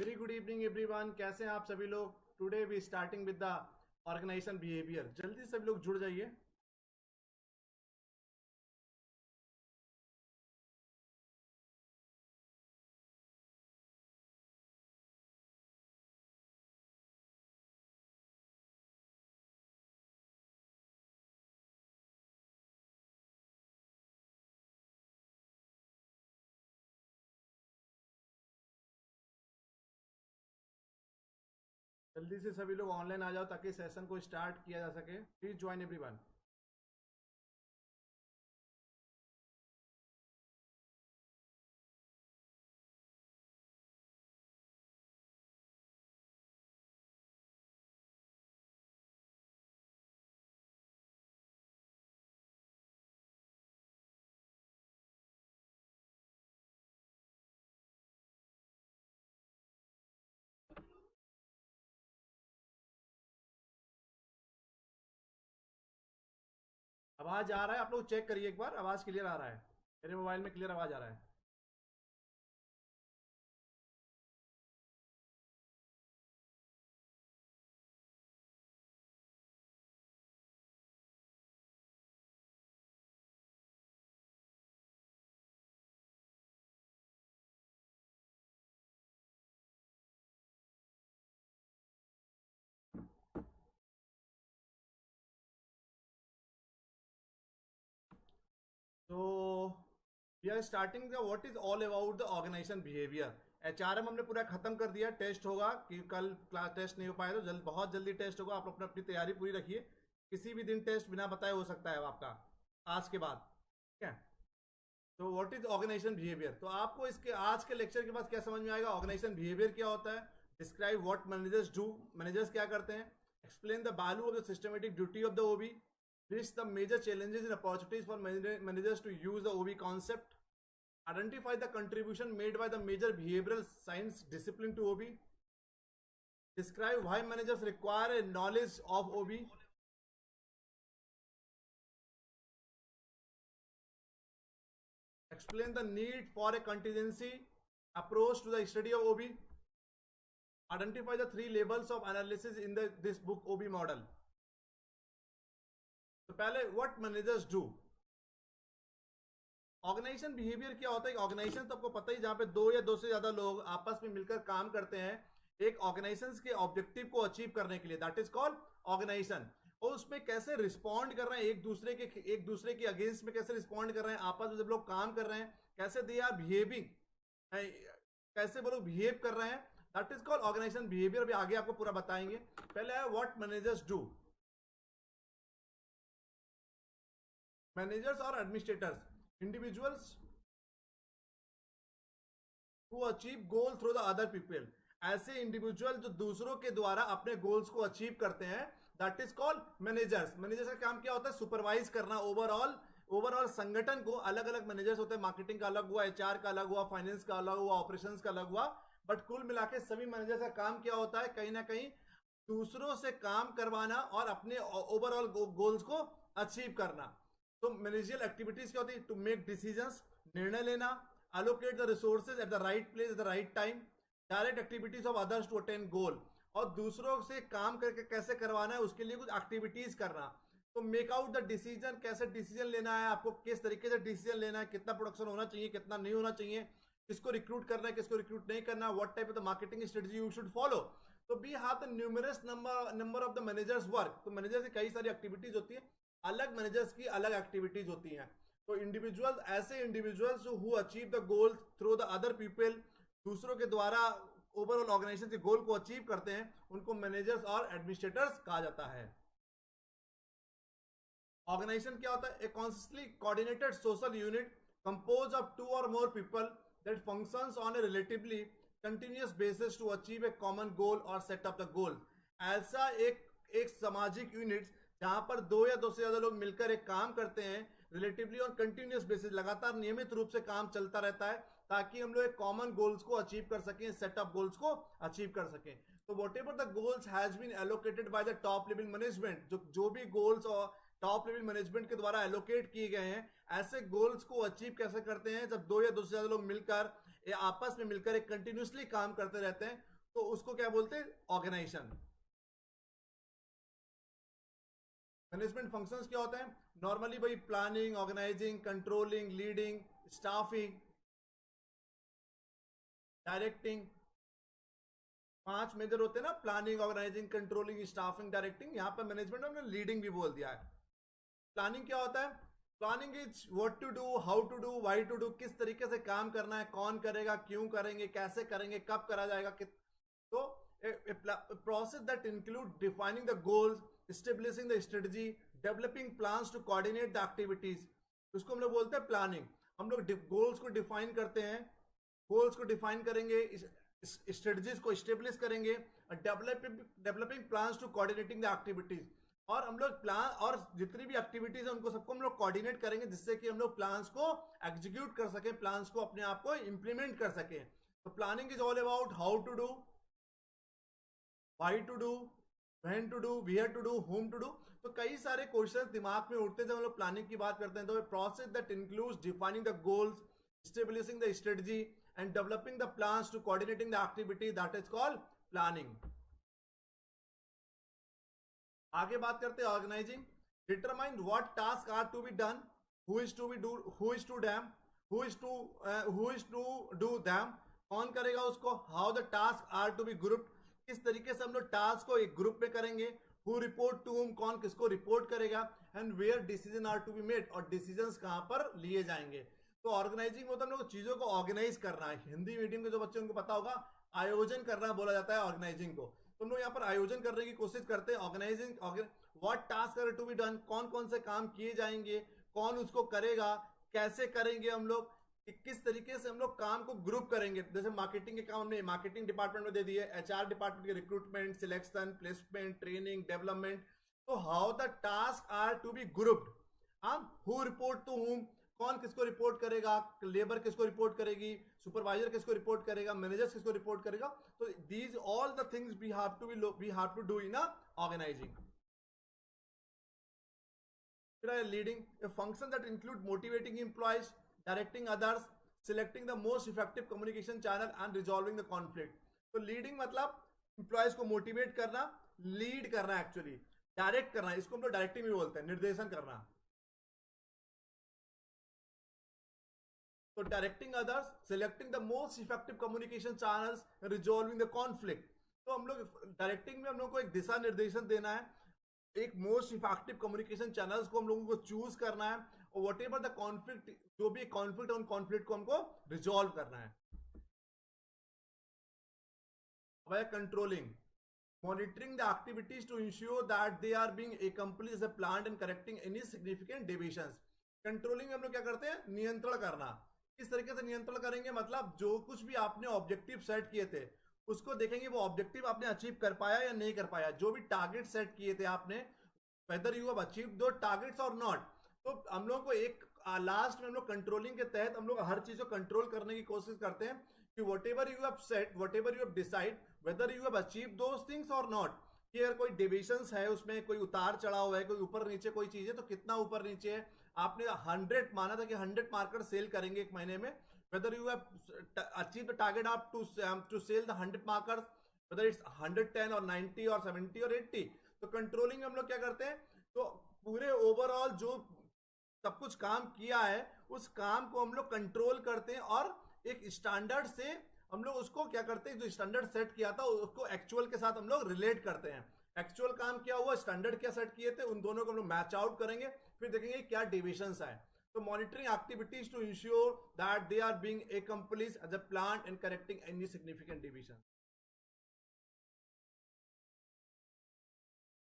Very good evening everyone, कैसे हैं आप सभी लोग। Today we starting with the organisation behavior. जल्दी सभी लोग जुड़ जाइए। जल्दी से सभी लोग ऑनलाइन आ जाओ ताकि सेशन को स्टार्ट किया जा सके। Please join everyone. आवाज आ रहा है? आप लोग चेक करिए एक बार, आवाज क्लियर आ रहा है? मेरे मोबाइल में क्लियर आवाज आ रहा है। तो we are starting the what is all about the organisation behavior. HRM हमने पूरा खत्म कर दिया। टेस्ट होगा कि कल क्लास टेस्ट नहीं हो पाया तो बहुत जल्दी टेस्ट होगा। आप अपनी अपनी तैयारी पूरी रखिए। किसी भी दिन टेस्ट बिना बताए हो सकता है आपका आज के बाद। ठीक है। तो व्हाट इज ऑर्गेनाइजेशन बिहेवियर, तो आपको इसके आज के लेक्चर के बाद क्या समझ में आएगा। ऑर्गेनाइजेशन बिहेवियर क्या होता है, describe what managers do, managers क्या करते हैं, explain the value of the systematic duty of the OB, list the major challenges and opportunities for managers to use the OB concept, identify the contribution made by the major behavioral science discipline to OB, describe why managers require a knowledge of OB, explain the need for a contingency approach to the study of OB, identify the 3 levels of analysis in this book OB model. तो पहले what managers do, organization behavior क्या होता है। Organisation तो आपको पता ही, जहां पे 2 या 2 से ज्यादा लोग आपस में मिलकर काम करते हैं एक ऑर्गेनाइजेशन के ऑब्जेक्टिव को अचीव करने के लिए, दैट इज कॉल्ड ऑर्गेनाइजेशन। और उसमें कैसे रिस्पॉन्ड कर रहे हैं एक दूसरे के अगेंस्ट में, कैसे रिस्पॉन्ड कर रहे हैं आपस में जब लोग काम कर रहे हैं, कैसे दे आर बिहेविंग, कैसे वो लोग बिहेव कर रहे हैं, that is called organization behavior. अभी आगे आपको पूरा बताएंगे। पहले है व्हाट मैनेजर्स डू। मैनेजर्स और administrators individuals who achieve goal through the other people, ऐसे इंडिविजुअल जो दूसरों के द्वारा अपने गोल्स को अचीव करते हैं, that is called managers. Managers का काम क्या होता है, सुपरवाइज करना ओवरऑल संगठन को। अलग अलग मैनेजर्स होते हैं, मार्केटिंग का अलग हुआ, एचआर का अलग हुआ, फाइनेंस का अलग हुआ, ऑपरेशंस का अलग हुआ, बट कुल मिला के सभी मैनेजर्स का काम क्या होता है, कहीं ना कहीं दूसरों से काम करवाना और अपने ओवरऑल गोल्स को अचीव करना। तो मैनेजरियल एक्टिविटीज क्या होती है, टू मेक डिसीजंस, निर्णय लेना, allocate the resources at the right place at the right time, direct activities of others to attain goal, और दूसरों से काम करके कैसे करवाना है उसके लिए कुछ एक्टिविटीज करना। तो मेक आउट द डिसीजन, कैसे डिसीजन लेना है आपको, किस तरीके से डिसीजन लेना है, कितना प्रोडक्शन होना चाहिए, कितना नहीं होना चाहिए, किसको रिक्रूट करना है, किसको रिक्रूट नहीं करना, what type of the marketing strategy you should follow. तो we have the numerous number of the managers work. तो मैनेजर की कई सारी एक्टिविटीज होती है, अलग मैनेजर्स की अलग एक्टिविटीज होती हैं। तो इंडिविजुअल, ऐसे individuals who achieve the goal through the other people, दूसरों के द्वारा ओवरऑल ऑर्गेनाइजेशन के गोल को अचीव करते हैं, उनको मैनेजर्स और एडमिनिस्ट्रेटर्स कहा जाता है। ऑर्गेनाइजेशन क्या होता है, a consistently coordinated social unit compose of 2 or more people that functions on a relatively continuous basis to achieve a common goal or set up the goal। ऐसा एक सामाजिक यूनिट जहां पर 2 या 2 से ज्यादा लोग मिलकर एक काम करते हैं, रिलेटिवली और कंटिन्यूस बेसिस, लगातार नियमित रूप से काम चलता रहता है ताकि हम लोग एक कॉमन गोल्स को अचीव कर सकें, सेटअप गोल्स को अचीव कर सकें। तो whatever the goals has been allocated by the top level management, जो भी गोल्स और टॉप लेवल मैनेजमेंट के द्वारा एलोकेट किए गए हैं, ऐसे गोल्स को अचीव कैसे करते हैं जब दो या दो से ज्यादा लोग मिलकर या आपस में मिलकर एक कंटिन्यूसली काम करते रहते हैं, तो उसको क्या बोलते हैं, ऑर्गेनाइजेशन। मैनेजमेंट फंक्शंस क्या होते हैं, नॉर्मली भाई planning, organizing, controlling, leading, staffing, directing. 5 major होते हैं ना, planning, organizing, controlling, staffing, directing. यहां पर मैनेजमेंट में लीडिंग भी बोल दिया है। प्लानिंग क्या होता है, planning is what to do, how to do, why to do, किस तरीके से काम करना है, कौन करेगा, क्यों करेंगे, कैसे करेंगे, कब करा जाएगा। तो process that include defining the goals, establishing the strategy, developing plans to coordinate the activities, उसको हम लोग बोलते हैं प्लानिंग। हम लोग गोल्स को डिफाइन करते हैं, गोल्स को डिफाइन करेंगे, स्ट्रेटजीज को स्टेब्लिश करेंगे, developing plans to coordinating the activities, और हम लोग प्लान और जितनी भी एक्टिविटीज है उनको सबको हम लोग कोऑर्डिनेट करेंगे, जिससे कि हम लोग प्लान्स को एग्जीक्यूट कर सकें, प्लान्स को अपने आप को इंप्लीमेंट कर सकें। तो planning is all about how to do, why to do, when to do, where to do, whom to do. तो कई सारे क्वेश्चंस दिमाग में उठते हैं जब हम लोग प्लानिंग की बात करते हैं। तो process that includes defining the goals, establishing the strategy and developing the plans to coordinating the activity, that is called planning. आगे बात करते हैं organizing. Determine what task are to be done, who is to do them, कौन करेगा उसको, how the task are to be grouped, किस तरीके से हम लोग टास्क को एक ग्रुप में करेंगे, हु रिपोर्ट टू हुम, कौन किसको रिपोर्ट करेगा, and where decision are to be made, और डिसीजंस कहां पर लिए जाएंगे। तो ऑर्गेनाइजिंग होता है हम लोग चीजों को ऑर्गेनाइज करना है। हिंदी मीडियम के जो बच्चे उनको पता होगा, आयोजन करना बोला जाता है ऑर्गेनाइजिंग को। तो हम लोग यहाँ पर आयोजन करने की कोशिश करते हैं। Organizing, what task are to be done, कौन कौन से काम किए जाएंगे, कौन उसको करेगा, कैसे करेंगे हम लोग, किस तरीके से हम लोग काम को ग्रुप करेंगे। जैसे मार्केटिंग के काम हमने मार्केटिंग डिपार्टमेंट में दे दिए, एचआर डिपार्टमेंट के recruitment, selection, placement, training, development. तो how the task are to be grouped, who report to whom, कौन किसको रिपोर्ट करेगा, लेबर किसको रिपोर्ट करेगी, सुपरवाइजर किसको रिपोर्ट करेगा, मैनेजर किसको रिपोर्ट करेगा। तो these all the things we have to do in a organizing. Leading, a function that include motivating employees, directing others, selecting the most effective communication channel and resolving the conflict। तो leading मतलब employees को motivate करना, lead करना, actually direct करना, इसको हम लोग directing भी बोलते हैं, निर्देशन करना। तो directing others, selecting the most effective communication channels, resolving the conflict. तो हम लोग डायरेक्टिंग में हम लोग को एक दिशा निर्देशन देना है, एक मोस्ट इफेक्टिव कम्युनिकेशन चैनल्स को हम लोगों को चूज करना है, और वट एवर द कॉन्फ्लिक्ट, जो भी कॉन्फ्लिक्ट है उन कॉन्फ्लिक्ट को हमको रिजॉल्व करना है। Controlling, monitoring the activities to ensure that they are being accomplished as planned and correcting any significant deviations। Controlling में हम लोग क्या करते हैं, नियंत्रण करना। किस तरीके से नियंत्रण करेंगे, मतलब जो कुछ भी आपने ऑब्जेक्टिव सेट किए थे उसको देखेंगे वो ऑब्जेक्टिव आपने अचीव कर पाया या नहीं कर पाया। जो भी टारगेट सेट किए थे आपने, वेदर यू हैव अचीव्ड दो टारगेट्स और नॉट। तो हम लोग को एक लास्ट में हम लोग कंट्रोलिंग के तहत हम लोग हर चीज को कंट्रोल करने की कोशिश करते हैं कि whatever you have set, whatever you have decide, whether you have achieved those things or not। कि अगर कोई डेविएशंस है, उसमें कोई उतार चढ़ाव है, कोई ऊपर नीचे कोई चीज है, तो कितना ऊपर नीचे है। आपने 100 माना था कि 100 मार्कर सेल करेंगे एक महीने में, whether you have achieved the target up to sell the 100 markers, whether it's 110 और 90 और 70 और 80। तो कंट्रोलिंग में हम लोग क्या करते हैं, तो पूरे ओवरऑल जो सब कुछ काम किया है उस काम को हम लोग कंट्रोल करते हैं, और एक स्टैंडर्ड से हम लोग उसको क्या करते हैं, जो स्टैंडर्ड सेट किया था उसको एक्चुअल के साथ हम लोग रिलेट करते हैं। एक्चुअल काम क्या हुआ, स्टैंडर्ड क्या सेट किए थे, उन दोनों को हम लोग मैच आउट करेंगे, फिर देखेंगे क्या डेविएशंस है। तो monitoring activities to ensure that they are being accomplished as a plan and correcting any significant deviation.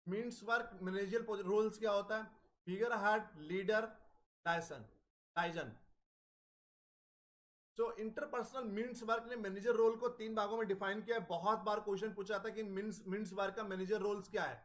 Mintzberg managerial roles क्या होता है, फिगर हेड, लीडर, लाइजन। तो इंटरपर्सनल मीन्स वर्क ने मैनेजर रोल को 3 भागों में डिफाइन किया है। बहुत बार क्वेश्चन पूछा था कि मीन्स वर्क का मैनेजर रोल्स क्या है।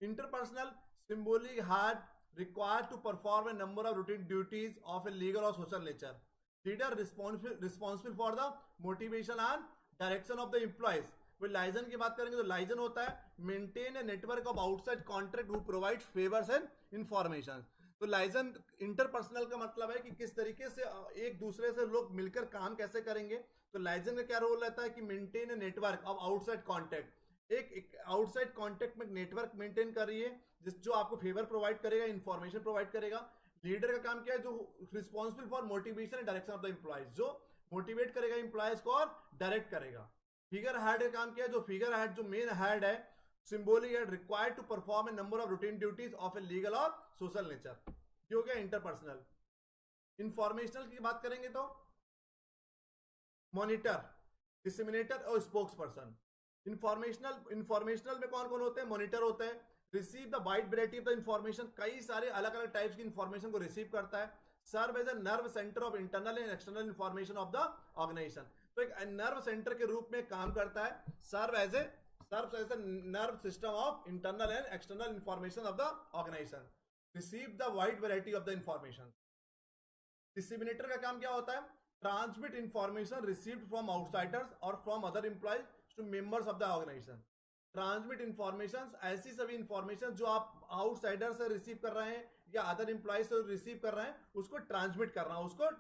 Interpersonal, symbolic head, required to perform a number of routine duties of a legal और social nature. Leader responsible for the motivation and direction of the employees. वो liaison की बात करेंगे तो liaison होता है maintain a network of outside contacts who provide favours and information. तो liaison interpersonal का मतलब है कि किस तरीके से एक दूसरे से लोग मिलकर काम कैसे करेंगे। तो लाइजन का क्या रोल रहता है कि maintain a network of outside contact, एक आउटसाइड कॉन्टैक्ट में नेटवर्क मेंटेन करिए जो आपको फेवर प्रोवाइड करेगा, इंफॉर्मेशन प्रोवाइड करेगा। लीडर का काम क्या है, जो responsible for motivation and direction of the employees, जो मोटिवेट करेगा एम्प्लॉयज को और डायरेक्ट करेगा। फिगर हेड का काम क्या है, जो फिगर हेड जो मेन हेड है, symbolic head required to perform a number of routine duties of a legal और सोशल नेचर। ये हो गया इंटरपर्सनल। इंफॉर्मेशनल की बात करेंगे तो मॉनिटर, डिसेमिनेटर और स्पोक्स पर्सन। इंफॉर्मेशनल में कौन कौन होते हैं, मॉनिटर होते हैं, receive the wide variety of the information, कई सारे अलग अलग टाइप्स की इंफॉर्मेशन को रिसीव करता है। Serve as a nerve center of internal and external information of the organization, तो एक नर्व सेंटर के रूप में काम करता है। Serve as a nerve system of internal and external information of the organisation, receive the wide variety of the information. Disseminator का काम क्या होता है, transmit information received from outsiders और from other employees to members of the organisation. Transmit information, ऐसी सभी information जो आप आउटसाइडर से रिसीव कर रहे हैं या अदर एम्प्लॉयज से रिसीव कर रहे हैं, उसको ट्रांसमिट करना, उसको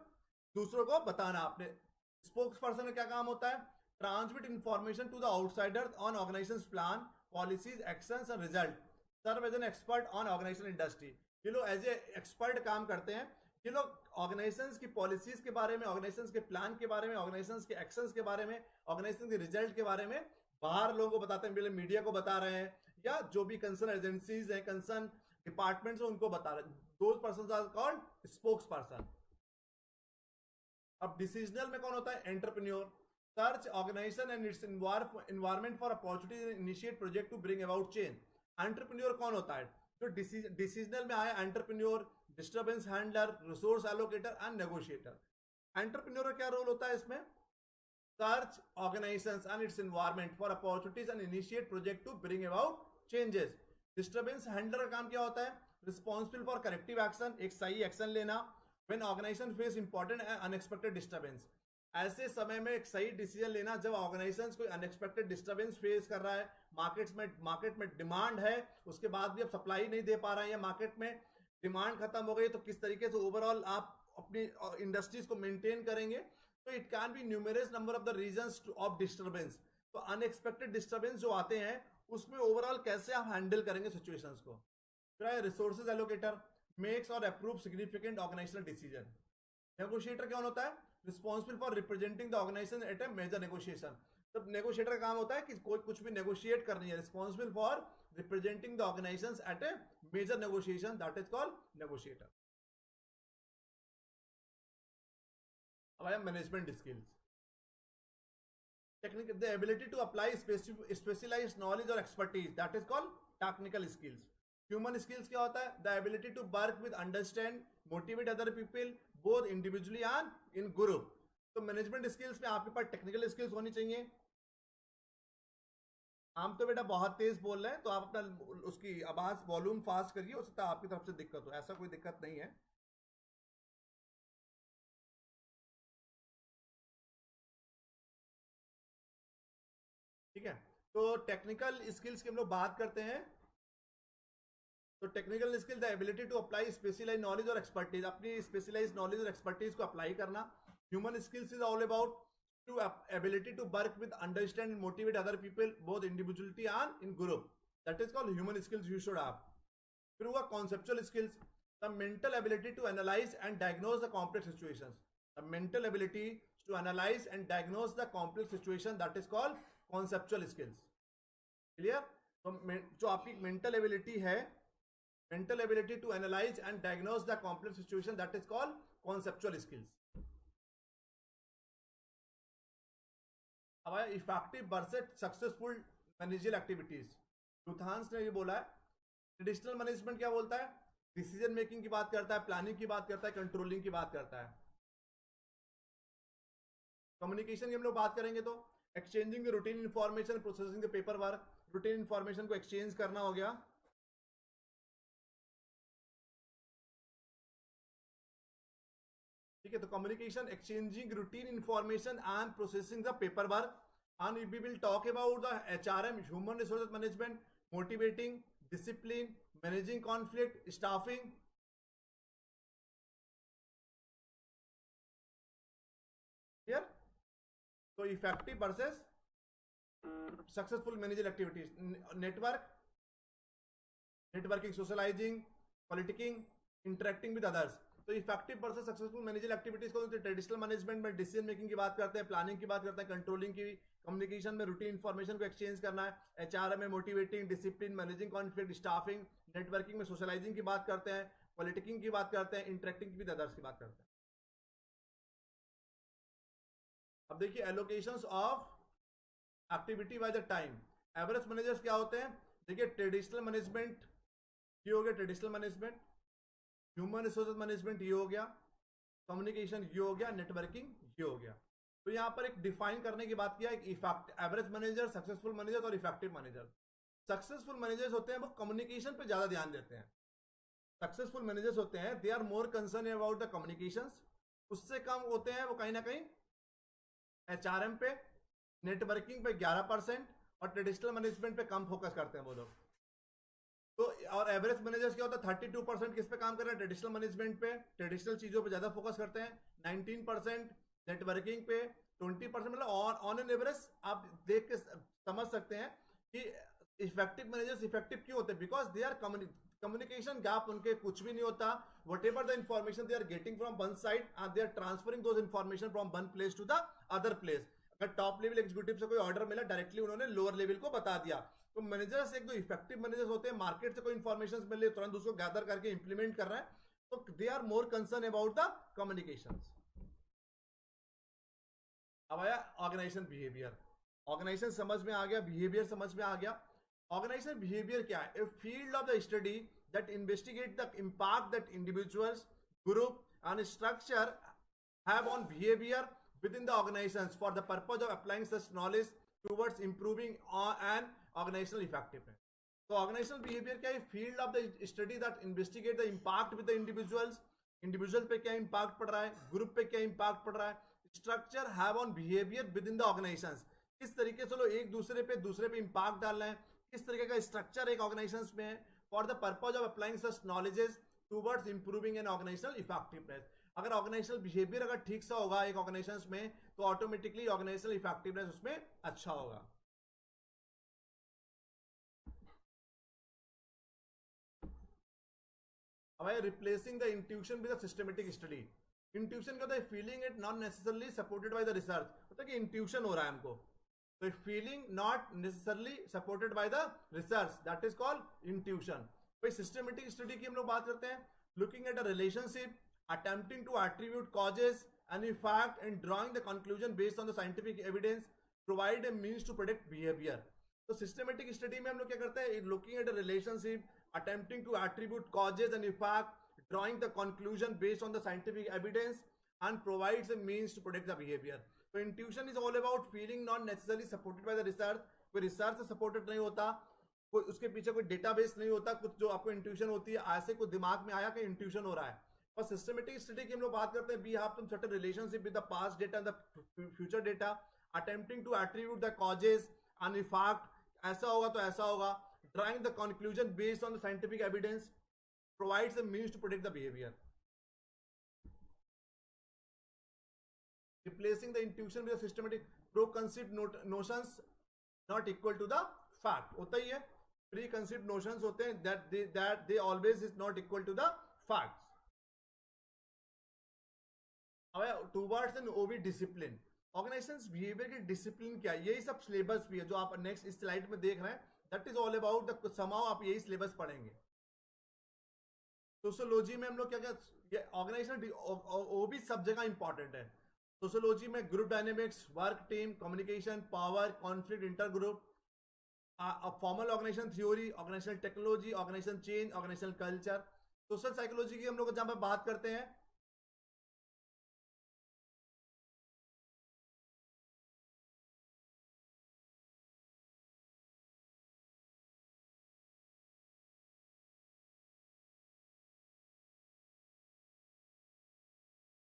दूसरों को बताना। आपने स्पोक्स पर्सन का क्या काम होता है, transmit information to the outsiders on organization plan, policies, actions and result. Serve as an expert on organization industry, ये लोग एज ए एक्सपर्ट काम करते हैं। ये लोग ऑर्गेनाइजेशंस की पॉलिसीज के बारे में, ऑर्गेनाइजेशंस के प्लान के बारे में, ऑर्गेनाइजेशंस के एक्शंस के बारे में, ऑर्गेनाइजेशन के रिजल्ट के बारे में बाहर लोगों को बताते हैं, मीडिया को बता रहे हैं, या जो भी कंसर्न एजेंसीज हैं, कंसर्न डिपार्टमेंट्स हैं, उनको बता रहे हैं। Those persons are called spokes person. अब डिसीजनल में कौन होता है, entrepreneur, search organization and its environment for opportunity, initiate project to bring about change. Entrepreneur कौन होता है, जो डिसीजनल में आया, entrepreneur, disturbance handler, resource allocator and negotiator. Entrepreneur का क्या रोल होता है इसमें, search organizations and its environment for opportunities and initiate project to bring about changes. Disturbance handler का काम क्या होता है, रिस्पॉन्सिबल फॉर करेक्टिव एक्शन, एक सही एक्शन लेना। When organization face important and unexpected disturbance, ऐसे समय में एक सही डिसीजन लेना जब ऑर्गेनाइजेशन कोई अनएक्सपेक्टेड डिस्टर्बेंस फेस कर रहा है, मार्केट में डिमांड है, उसके बाद भी अब सप्लाई नहीं दे पा रहे हैं, या मार्केट में डिमांड खत्म हो गई, तो किस तरीके से ओवरऑल आप अपनी इंडस्ट्रीज को मेंटेन करेंगे। तो it can be numerous number of the reasons of disturbance. तो अनएक्सपेक्टेड डिस्टर्बेंस जो आते हैं उसमें ओवरऑल कैसे आप हैंडल करेंगे सिचुएशंस को। रिसोर्सेज एलोकेटर, मेक्स और approve significant organizational decision. Negotiator क्या होता है, responsible for representing the organisation at a major negotiation. तब नेगोशिएटर का काम होता है कि कोई कुछ भी नेगोशिएट करनी है, responsible for representing the organisation at a major negotiation, that is called negotiator. अब आया management skills. Technical, the ability to apply specialised knowledge और expertise, that is called technical skills. Human skills क्या होता है, the ability to work with, understand, motivate other people both individually and in group. तो management skills में आपके पास technical skills होनी चाहिए। हम तो बेटा बहुत तेज बोल रहे हैं, तो आप अपना उसकी आवाज वॉल्यूम फास्ट करिए, हो सकता है आपकी तरफ से दिक्कत हो, ऐसा कोई दिक्कत नहीं है। ठीक है, तो टेक्निकल स्किल्स की हम लोग बात करते हैं। तो technical skill, the ability to apply specialize knowledge और एक्सपर्टीज, अपनी स्पेशलाइज नॉलेज और एक्सपर्टीज को अप्लाई करना। Human skills is all about to ability to work with, understand, motivate other people both individuality and in group, that is called human skills you should have. फिर हुआ conceptual skills, the mental ability to analyze and diagnose the complex situations. The mental ability to analyze and diagnose the complex situation, that is called conceptual skills. Clear, तो जो आपकी mental ability है, mental ability to analyze and diagnose the complex situation, that is called conceptual skills. अब आया effective versus successful managerial activities. Luthans ने ये बोला है, ट्रेडिशनल मैनेजमेंट क्या बोलता है, डिसीजन मेकिंग की बात करता है, प्लानिंग की बात करता है, कंट्रोलिंग की बात करता है। कम्युनिकेशन की हम लोग बात करेंगे तो exchanging the routine information, processing the paper work, routine information को एक्सचेंज करना हो गया। ठीक है, तो communication, exchanging routine information and processing the paper work. and we will talk about the HRM, human resources management, motivating, discipline, managing conflict, staffing. Here, so effective versus successful managerial activities, networking, socializing, politicking, interacting with others. तो effective versus successful managerial activities को traditional management में decision making की बात करते हैं, planning की बात करते हैं, कंट्रोलिंग की, कम्युनिकेशन में रूटीन इन्फॉर्मेशन को एक्सचेंज करना है, एचआर में motivating, discipline, managing conflict, staffing, networking में सोशलाइजिंग की बात करते हैं, पॉलिटिकिंग की बात करते हैं, इंटरेक्टिंग विद अदर्स की बात करते हैं. अब देखिए allocations of activity by the time. Average managers क्या होते हैं? देखिए ट्रेडिशनल मैनेजमेंट ये हो गया, traditional management, human resources management ये हो गया, कम्युनिकेशन ये हो गया, नेटवर्किंग ये हो गया. तो यहां पर एक डिफाइन करने की बात किया, एक एवरेज मैनेजर, सक्सेसफुल मैनेजर और इफेक्टिव मैनेजर. सक्सेसफुल मैनेजर्स होते हैं वो कम्युनिकेशन पे ज्यादा ध्यान देते हैं. सक्सेसफुल मैनेजर्स होते हैं they are more concern about the communications. उससे कम होते हैं वो कहीं ना कहीं एचआरएम पे, नेटवर्किंग पे 11% और ट्रेडिशनल मैनेजमेंट पे कम फोकस करते हैं वो लोग. तो और एवरेज मैनेजर्स क्या होता है 32% किस पे काम कर रहे हैं? ट्रेडिशनल मैनेजमेंट पे, ट्रेडिशनल चीजों पे ज्यादा फोकस करते हैं. 19% नेटवर्किंग पे, 20% मतलब ऑन एन एवरेज आप देख के समझ सकते हैं कि इफेक्टिव मैनेजर्स इफेक्टिव क्यों होते हैं. Because they are communication gap उनके कुछ भी नहीं होता. Whatever the information they are getting from one side and they are transferring those information from one place to the other place. अगर top level executive से कोई order मिला directly उन्होंने लोअर लेवल को बता दिया. तो मैनेजर्स एक दो इफेक्टिव मैनेजर्स होते हैं, मार्केट से कोई इंफॉर्मेशन मिले तुरंत उसको गैदर करके इंप्लीमेंट कर रहे हैं. तो they are more concern about the communication. अब आया ऑर्गेनाइजेशन बिहेवियर. ऑर्गेनाइजेशन समझ में आ गया, बिहेवियर समझ में आ गया. ऑर्गेनाइजेशन बिहेवियर क्या है? A field of the study that investigate the impact that individuals, group and structure have on behaviour within the organizations for the purpose of applying such knowledge towards improving an organizational effectiveness. So organizational behavior क्या है? Field of the study that investigate the impact with the individuals. Individual पे क्या impact पड़ रहा है, group पे क्या impact पड़ रहा है, structure have on behaviour with in the organisations. किस तरीके से लोग एक दूसरे पे इम्पैक्ट डाल रहे हैं, किस तरीके का स्ट्रक्चर एक ऑर्गेनाइजेशंस में है for the purpose of applying such knowledges towards improving an organisational effectiveness. अगर ऑर्गेनाइजेशनल बिहेवियर अगर ठीक सा होगा एक ऑर्गेनाइजेशन में तो ऑटोमेटिकली ऑर्गेनाइजेशनल इफेक्टिवनेस उसमें अच्छा होगा. अब है replacing the intuition with the systematic study. Intuition क्या होता है? Feeling it not necessarily supported by the research. होता है कि इंट्यूशन हो रहा है हमको, तो feeling not necessarily supported by the research, that is called intuition. भाई सिस्टमेटिक स्टडी की हम लोग बात करते हैं, looking at a relationship, attempting to attribute causes and effect and drawing the conclusion based on the scientific evidence, provide a means to predict behavior. तो systematic study में हम लोग क्या करते हैं? Looking at a relationship, attempting to attribute causes and effect, drawing the conclusion based on the scientific evidence and provides a means to protect the behaviour. तो intuition is all about feeling not necessarily supported by the research. कोई research से supported नहीं होता, कोई उसके पीछे कोई database नहीं होता, कुछ जो आपको इंट्यूशन होती है ऐसे कोई दिमाग में आया कि इंट्यूशन हो रहा है. और सिस्टमेटिक स्टडी की हम लोग बात करते हैं, we have some certain relationship with the past data and the future data, attempting to attribute the causes and effect, ऐसा होगा तो ऐसा होगा, drawing the conclusion based on the scientific evidence, provides a means to protect the behaviour. Replacing the intuition with the systematic, preconceived notions not equal to the fact. होता ही है, preconceived notions होते हैं that they always is not equal to the facts. Towards an OB discipline. Organisations behaviour की discipline क्या है? यही सब सिलेबस भी है जो आप नेक्स्ट इस स्लाइड में देख रहे हैं. That is all about the समाउ आप यही सिलेबस पढ़ेंगे. सोशियोलॉजी में हम लोग क्या ऑर्गेनाइजेशन ओबी सब जगह इंपॉर्टेंट है. सोशियोलॉजी में group dynamics, work team, communication, power, conflict, inter group, formal organisation theory, organisational technology, organisation change, organisational culture. Social psychology की हम लोग जहां पर बात करते हैं,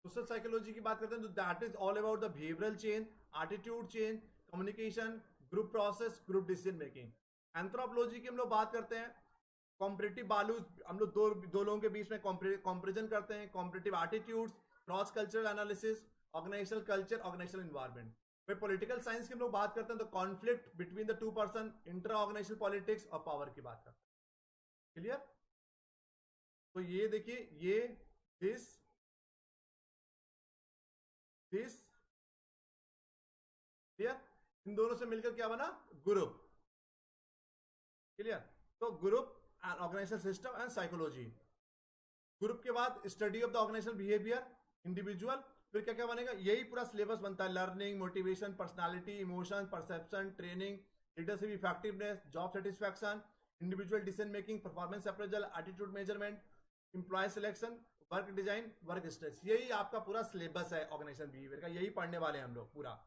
सोशल साइकोलॉजी की बात करते हैं तो that is all about the behavioural change, attitude change, communication, group process, group decision making. Anthropology की हम लोग बात करते हैं, कॉम्पिटिटिव वैल्यूज, हम लोग दो लोगों के बीच में कंपैरिजन करते हैं, competitive attitudes, cross cultural analysis, organisational culture, organisational environment. फिर पॉलिटिकल साइंस की हम लोग बात करते हैं तो conflict between the two person, inter organisational politics और पावर की बात करते हैं। क्लियर? तो ये देखिए, ये दिस दिस क्लियर, इन दोनों से मिलकर क्या बना? ग्रुप। क्लियर? तो group and organisational system and psychology. Group के बाद study of the organisational behaviour, individual. फिर क्या क्या बनेगा? यही पूरा सिलेबस बनता है, learning, motivation, personality, emotion, perception, training, leadership effectiveness, job satisfaction, individual decision making, performance appraisal, attitude measurement, employ selection, work design, work stress. यही आपका पूरा सिलेबस है ऑर्गेनाइजेशन बिहेवियर का, यही पढ़ने वाले हैं हम लोग पूरा।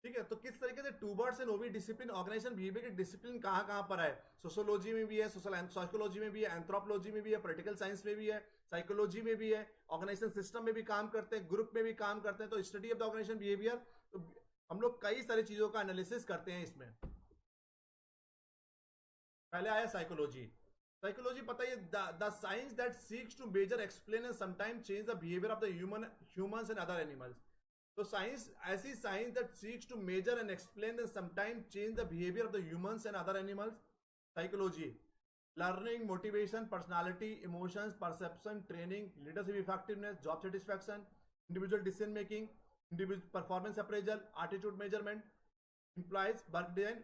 ठीक है, तो किस तरीके से टूबर्ट्स एंड ओवी डिसिप्लिन ऑर्गेनाइजेशन बिहेवियर की डिसिप्लिन कहाँ कहाँ पर है? सोशियोलॉजी में भी है, सोशल साइकोलॉजी में भी है, एंथ्रोपोलॉजी में भी है, पॉलिटिकल साइंस में भी है, साइकोलॉजी में भी है, ऑर्गेनाइजेशन सिस्टम में भी काम करते हैं, ग्रुप में भी काम करते हैं। तो study of the organisation behaviour, तो हम लोग कई सारी चीजों का एनालिसिस करते हैं इसमें। पहले आया साइकोलॉजी। साइकोलॉजी पता है, the science that seeks to measure, explain and sometime change the behaviour of the humans and other animals. तो साइंस, ऐसी science that seeks to measure and explain and sometime change the behaviour of the humans and other animals. Psychology, learning, motivation, personality, emotions, perception, training, leadership effectiveness, job satisfaction, individual decision making, individual performance appraisal, attitude measurement, employees, work design.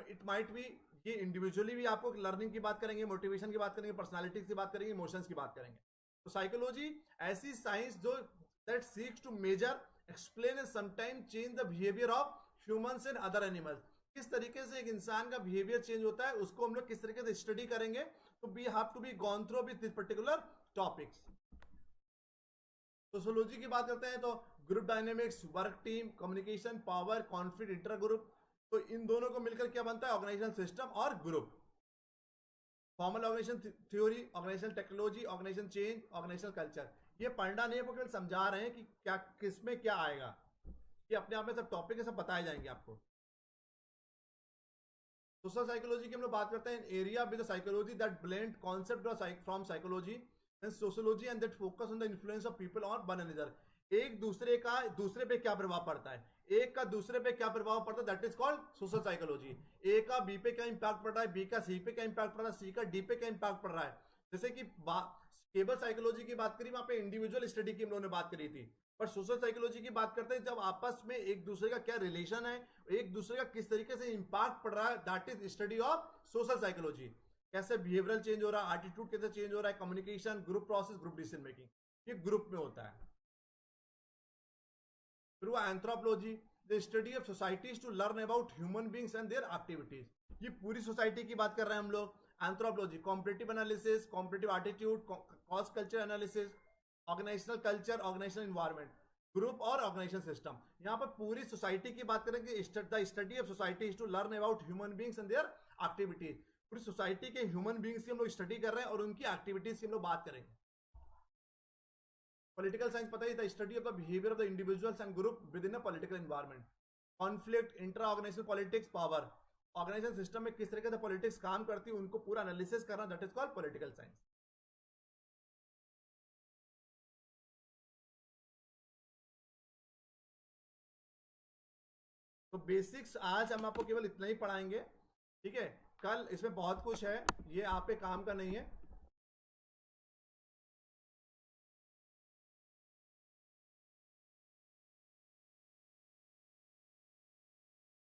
It might be, ये individually भी आपको learning की बात करेंगे, motivation की बात करेंगे, personality की बात करेंगे, इमोशंस की बात करेंगे। तो साइकोलॉजी ऐसी साइंस जो that seeks to measure, explain and sometimes change the behavior of humans and other animals। किस तरीके से एक इंसान का बिहेवियर चेंज होता है, उसको हम लोग किस तरीके से स्टडी करेंगे। तो we have to be gone through with this particular topics. Sociology की बात करते हैं तो group dynamics, work team, communication, power, conflict, inter group. तो इन दोनों को मिलकर क्या बनता है? ऑर्गेनाइजेशन सिस्टम और group. Formal organisation theory, organisation technology, organisation change, organisation culture. ये पढ़ना नहीं है, वो केवल समझा रहे हैं कि क्या किसमें क्या आएगा। ये अपने आप में सब टॉपिक है, सब बताए जाएंगे आपको। सोशल साइकोलॉजी की हम लोग बात करते हैं, area with psychology that blend concept from psychology and sociology and that focus on the influence of people और वन अनदर। एक दूसरे का दूसरे पे क्या प्रभाव पड़ता है, एक का दूसरे पे क्या प्रभाव पड़ता है, that is called social psychology. A का बी पे क्या इंपैक्ट पड़ रहा है, बी का सी पे क्या इंपैक्ट पड़ रहा है, सी का डी पे क्या इंपैक्ट पड़ रहा है। जैसे कि केवल साइकोलॉजी की बात करी, वहां पे इंडिविजुअल स्टडी की हम लोगों ने बात करी थी, पर सोशल साइकोलॉजी की बात करते हैं जब आपस में एक दूसरे का क्या रिलेशन है, एक दूसरे का किस तरीके से इंपैक्ट पड़ रहा है, that is study of social psychology. कैसे बिहेवियरल चेंज हो रहा है, एटीट्यूड कैसे चेंज हो रहा है, communication, group process, group decision making, ये ग्रुप में होता है। फिर वो anthropology, the study of societies to learn about human beings and their activities. ये पूरी सोसाइटी की बात कर रहे हैं हम लोग। Anthropology, competitive analysis, competitive attitude, cost culture analysis, organisational culture, organisational environment, group और ऑर्गेनाइजेशन सिस्टम। यहाँ पर पूरी सोसाइटी की बात करेंगे, the study of society to learn about human beings and their activities. पूरी सोसाइटी के ह्यूमन बींग्स की हम लोग स्टडी कर रहे हैं और उनकी एक्टिविटीज की हम लोग बात करेंगे। पॉलिटिकल साइंस पता है, the study of the behaviour of the individuals and group within a political environment. Conflict, intra organisational politics, power, organisation system में किस तरीके से पॉलिटिक्स काम करती है उनको पूरा एनालिसिस करना, that is called political science. तो बेसिक्स आज हम आपको केवल इतना ही पढ़ाएंगे, ठीक है। कल इसमें बहुत कुछ है, ये आप पे काम का नहीं है।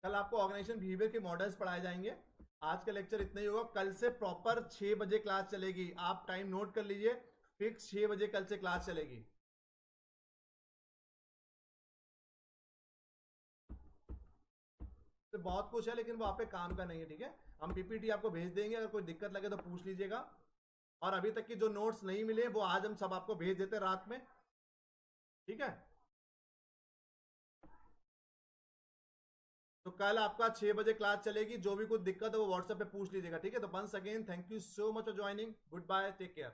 कल आपको ऑर्गेनाइजेशन बिहेवियर के मॉडल्स पढ़ाए जाएंगे। आज का लेक्चर इतना ही होगा। कल से प्रॉपर 6 बजे क्लास चलेगी, आप टाइम नोट कर लीजिए, फिक्स 6 बजे कल से क्लास चलेगी। तो बहुत कुछ है लेकिन वो आप पे काम का नहीं है, ठीक है। हम पीपीटी आपको भेज देंगे, अगर कोई दिक्कत लगे तो पूछ लीजिएगा। और अभी तक की जो नोट्स नहीं मिले वो आज हम सब आपको भेज देते रात में, ठीक है। तो कल आपका 6 बजे क्लास चलेगी, जो भी कुछ दिक्कत है वो व्हाट्सएप पे पूछ लीजिएगा, ठीक है। तो once again thank you so much for joining, goodbye, take care.